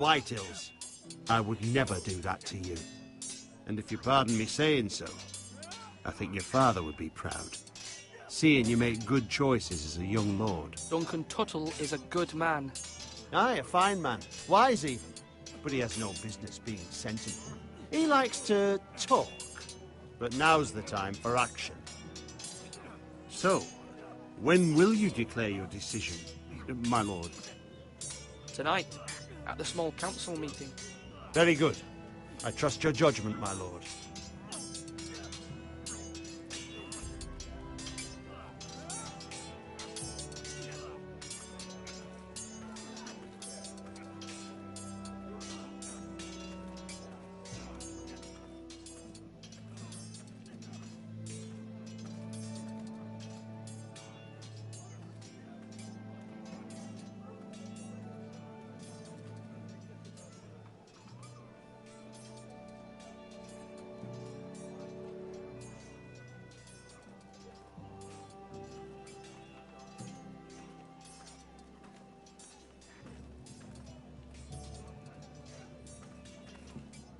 Whitehills. I would never do that to you. And if you pardon me saying so, I think your father would be proud. Seeing you make good choices as a young lord. Duncan Tuttle is a good man. Aye, a fine man. Wise even. But he has no business being sentinel. He likes to talk. But now's the time for action. So, when will you declare your decision, my lord? Tonight, at the small council meeting. Very good. I trust your judgment, my lord.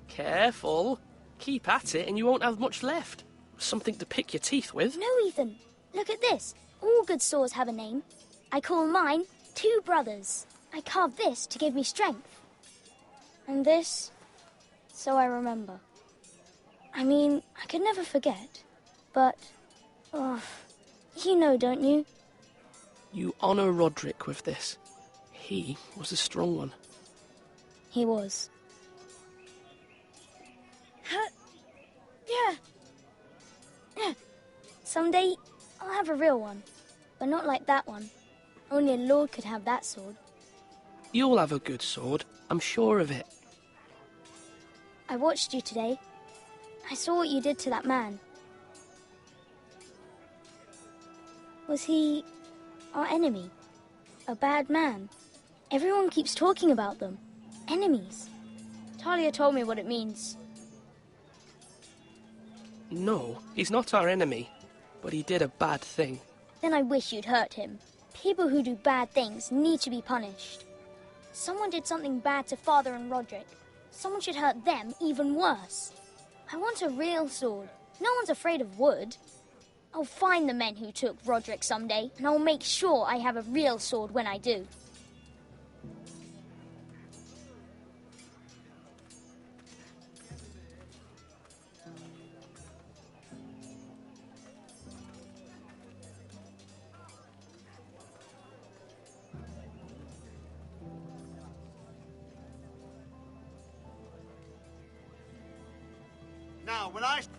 Careful. Keep at it and you won't have much left. Something to pick your teeth with. No, Ethan. Look at this. All good swords have a name. I call mine Two Brothers. I carved this to give me strength. And this, so I remember. I mean, I could never forget. But, you know, don't you? You honour Roderick with this. He was a strong one. He was. Yeah. Someday, I'll have a real one. But not like that one. Only a lord could have that sword. You'll have a good sword. I'm sure of it. I watched you today. I saw what you did to that man. Was he our enemy? A bad man? Everyone keeps talking about them. Enemies. Talia told me what it means. No, he's not our enemy, but he did a bad thing. Then I wish you'd hurt him. People who do bad things need to be punished. Someone did something bad to Father and Roderick. Someone should hurt them even worse. I want a real sword. No one's afraid of wood. I'll find the men who took Roderick someday, and I'll make sure I have a real sword when I do.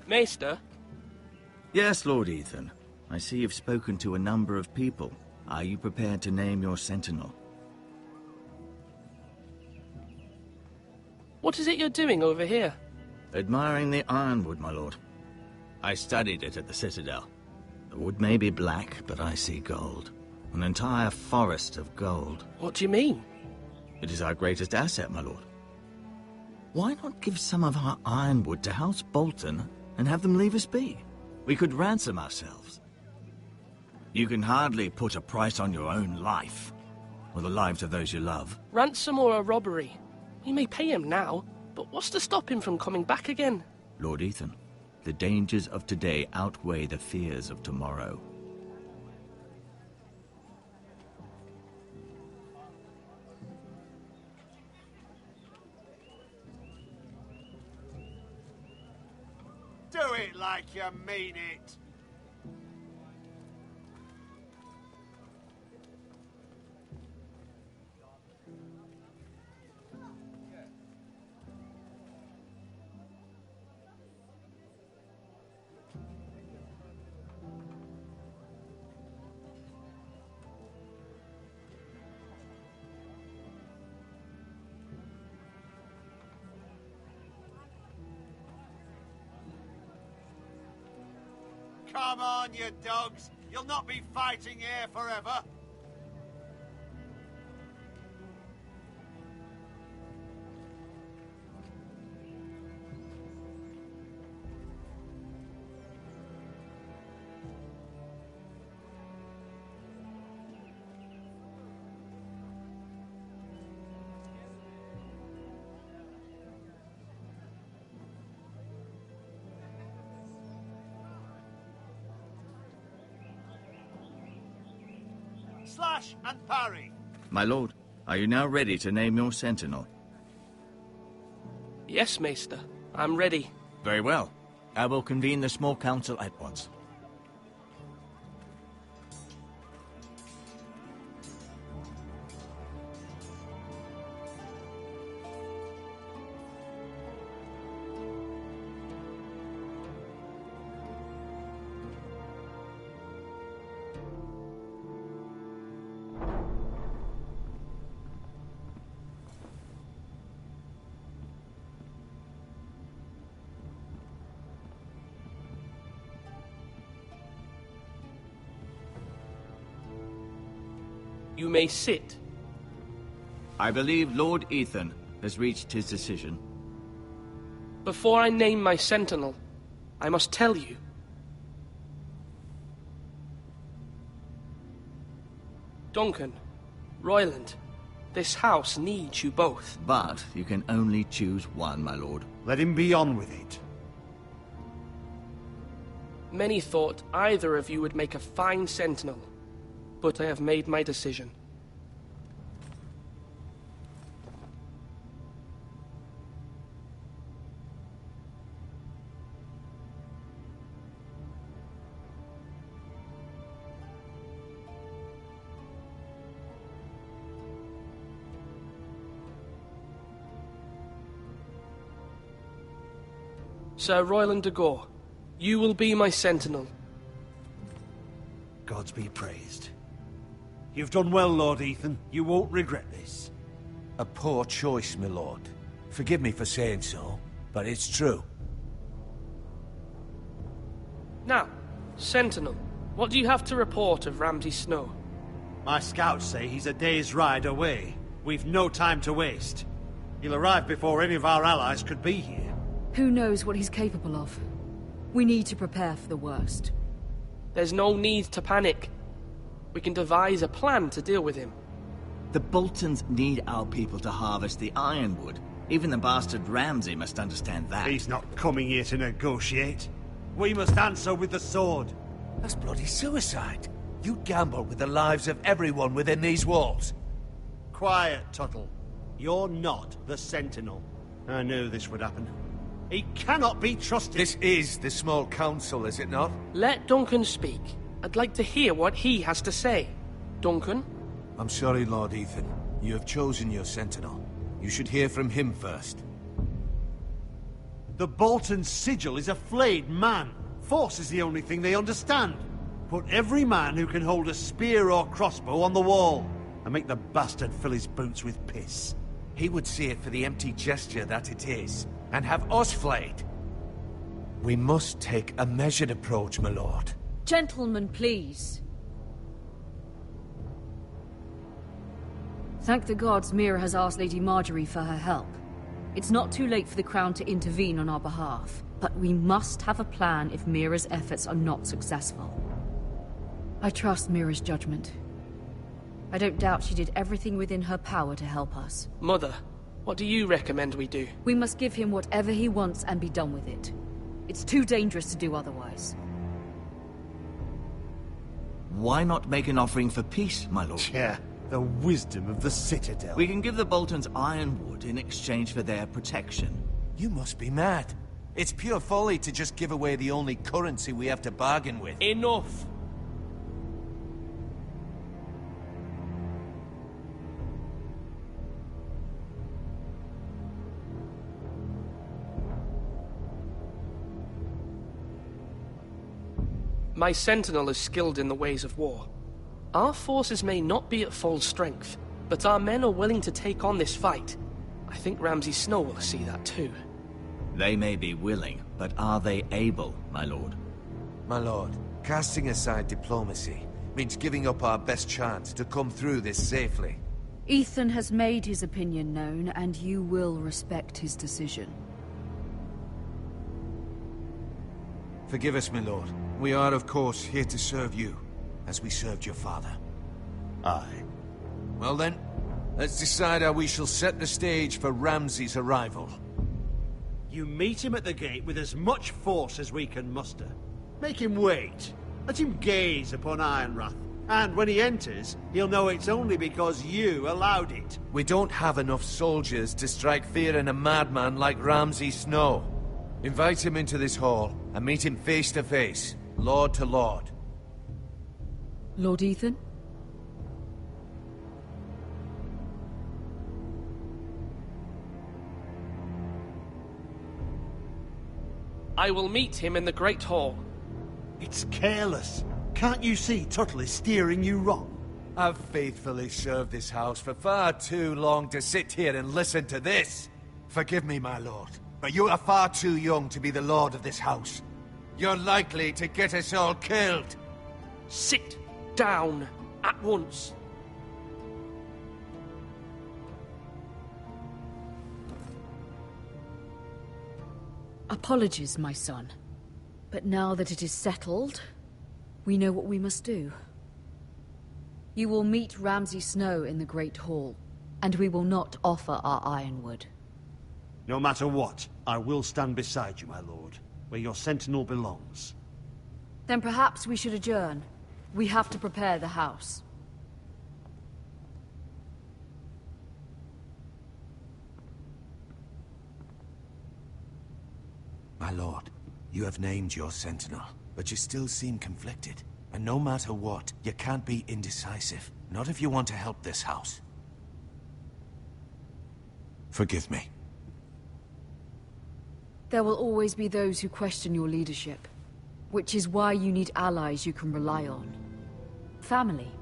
Maester? Yes, Lord Ethan. I see you've spoken to a number of people. Are you prepared to name your sentinel? What is it you're doing over here? Admiring the ironwood, my lord. I studied it at the Citadel. The wood may be black, but I see gold. An entire forest of gold. What do you mean? It is our greatest asset, my lord. Why not give some of our ironwood to House Bolton and have them leave us be? We could ransom ourselves. You can hardly put a price on your own life, or the lives of those you love. Ransom or a robbery? We may pay him now, but what's to stop him from coming back again? Lord Ethan, the dangers of today outweigh the fears of tomorrow. Do it like you mean it. Come on, you dogs. You'll not be fighting here forever. Slash and parry. My lord, are you now ready to name your sentinel? Yes, Maester. I'm ready. Very well. I will convene the small council at once. You may sit. I believe Lord Ethan has reached his decision. Before I name my sentinel, I must tell you. Duncan, Royland, this house needs you both. But you can only choose one, my lord. Let him be on with it. Many thought either of you would make a fine sentinel, but I have made my decision. Sir Royland de Gore, you will be my sentinel. Gods be praised. You've done well, Lord Ethan. You won't regret this. A poor choice, my lord. Forgive me for saying so, but it's true. Now, Sentinel, what do you have to report of Ramsay Snow? My scouts say he's a day's ride away. We've no time to waste. He'll arrive before any of our allies could be here. Who knows what he's capable of? We need to prepare for the worst. There's no need to panic. We can devise a plan to deal with him. The Boltons need our people to harvest the ironwood. Even the bastard Ramsay must understand that. He's not coming here to negotiate. We must answer with the sword. That's bloody suicide. You gamble with the lives of everyone within these walls. Quiet, Tuttle. You're not the Sentinel. I knew this would happen. He cannot be trusted. This is the small council, is it not? Let Duncan speak. I'd like to hear what he has to say. Duncan? I'm sorry, Lord Ethan. You have chosen your sentinel. You should hear from him first. The Bolton sigil is a flayed man. Force is the only thing they understand. Put every man who can hold a spear or crossbow on the wall, and make the bastard fill his boots with piss. He would see it for the empty gesture that it is, and have us flayed. We must take a measured approach, my lord. Gentlemen, please. Thank the gods Mira has asked Lady Marjorie for her help. It's not too late for the Crown to intervene on our behalf, but we must have a plan if Mira's efforts are not successful. I trust Mira's judgment. I don't doubt she did everything within her power to help us. Mother, what do you recommend we do? We must give him whatever he wants and be done with it. It's too dangerous to do otherwise. Why not make an offering for peace, my lord? Yeah, the wisdom of the Citadel. We can give the Boltons ironwood in exchange for their protection. You must be mad. It's pure folly to just give away the only currency we have to bargain with. Enough! My sentinel is skilled in the ways of war. Our forces may not be at full strength, but our men are willing to take on this fight. I think Ramsay Snow will see that too. They may be willing, but are they able, my lord? My lord, casting aside diplomacy means giving up our best chance to come through this safely. Ethan has made his opinion known, and you will respect his decision. Forgive us, my lord. We are, of course, here to serve you, as we served your father. Aye. Well then, let's decide how we shall set the stage for Ramsay's arrival. You meet him at the gate with as much force as we can muster. Make him wait. Let him gaze upon Ironrath, And when he enters, he'll know it's only because you allowed it. We don't have enough soldiers to strike fear in a madman like Ramsay Snow. Invite him into this hall and meet him face to face, lord to lord. Lord Ethan? I will meet him in the Great Hall. It's careless. Can't you see Tuttle is steering you wrong? I've faithfully served this house for far too long to sit here and listen to this. Forgive me, my lord, but you are far too young to be the lord of this house. You're likely to get us all killed. Sit down at once. Apologies, my son. But now that it is settled, we know what we must do. You will meet Ramsay Snow in the Great Hall, and we will not offer our ironwood. No matter what, I will stand beside you, my lord, where your sentinel belongs. Then perhaps we should adjourn. We have to prepare the house. My lord, you have named your sentinel, but you still seem conflicted. And no matter what, you can't be indecisive. Not if you want to help this house. Forgive me. There will always be those who question your leadership, which is why you need allies you can rely on. Family.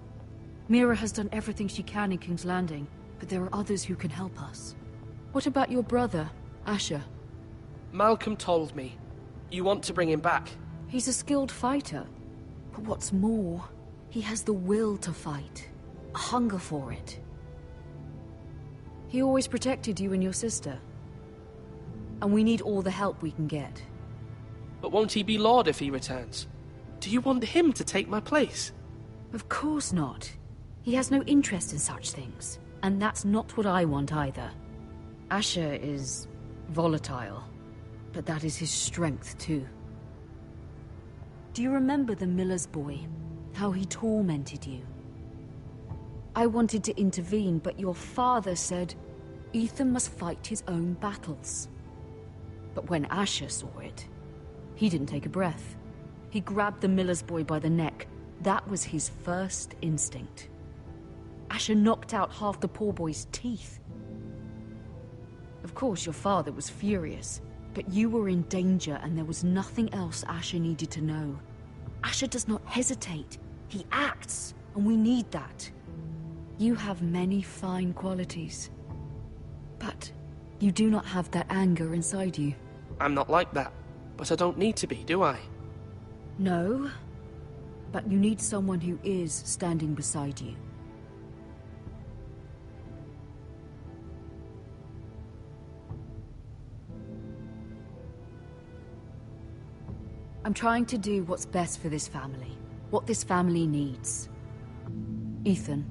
Mira has done everything she can in King's Landing, but there are others who can help us. What about your brother, Asher? Malcolm told me. You want to bring him back. He's a skilled fighter. But what's more, he has the will to fight. A hunger for it. He always protected you and your sister. And we need all the help we can get. But won't he be Lord if he returns? Do you want him to take my place? Of course not. He has no interest in such things. And that's not what I want either. Asher is volatile. But that is his strength too. Do you remember the miller's boy? How he tormented you? I wanted to intervene, but your father said Ethan must fight his own battles. But when Asher saw it, he didn't take a breath. He grabbed the miller's boy by the neck. That was his first instinct. Asher knocked out half the poor boy's teeth. Of course, your father was furious. But you were in danger, and there was nothing else Asher needed to know. Asher does not hesitate. He acts, and we need that. You have many fine qualities. But you do not have that anger inside you. I'm not like that, but I don't need to be, do I? No, but you need someone who is standing beside you. I'm trying to do what's best for this family. What this family needs. Ethan,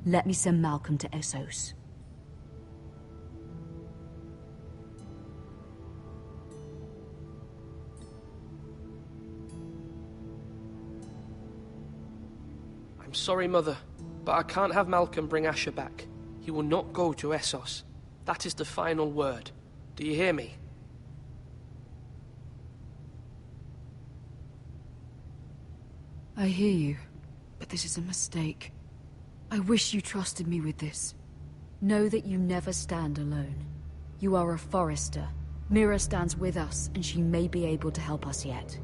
let me send Malcolm to Essos. I'm sorry, Mother, but I can't have Malcolm bring Asher back. He will not go to Essos. That is the final word. Do you hear me? I hear you, but this is a mistake. I wish you trusted me with this. Know that you never stand alone. You are a Forester. Mira stands with us, and she may be able to help us yet.